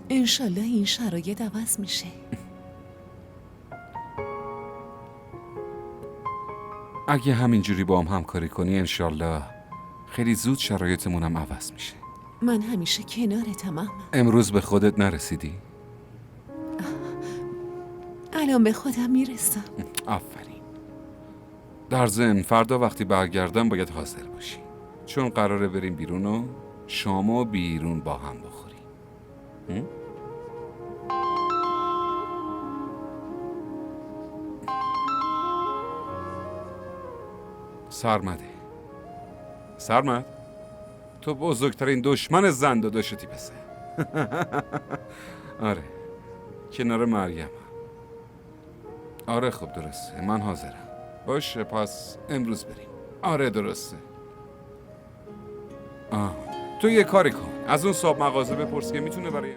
انشالله این شرایط عوض میشه. اگه همینجوری با هم همکاری کنی انشالله خیلی زود شرایطمون هم عوض میشه. من همیشه کنارتم. امروز به خودت نرسیدی؟ الان به خودم میرسم. آفرین. در ضمن فردا وقتی برگردم باید حاضر باشی، چون قراره بریم بیرون و شام و بیرون با هم بخوریم. سرمد تو بزرگترین دشمن زن داداشتی پسر. آره، کنار مریم. آره خب درسته، من حاضرم. باشه پس امروز بریم. آره درسته. تو یه کاری کن، از اون صاحب مغازه بپرس که میتونه برای